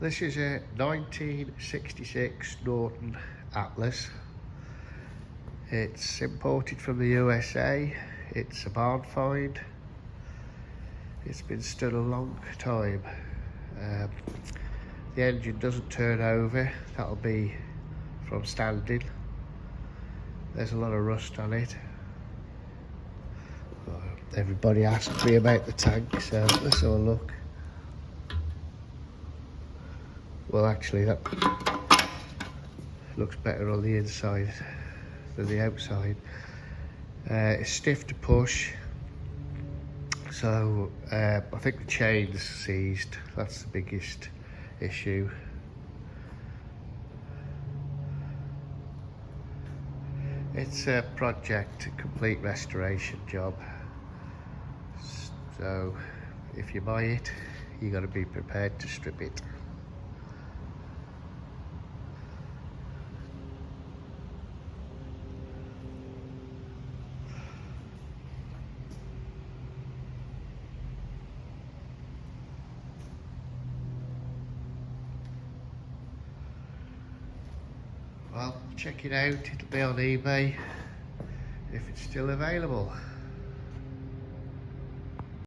This is a 1966 Norton Atlas. It's imported from the USA. It's a barn find. It's been stood a long time. The engine doesn't turn over. That'll be from standing. There's a lot of rust on it. Everybody asked me about the tank, so let's have a look. Well, actually, that looks better on the inside than the outside. It's stiff to push, so I think the chain's seized. That's the biggest issue. It's a project, a complete restoration job. So if you buy it, you got to be prepared to strip it. Well, check it out, it'll be on eBay if it's still available.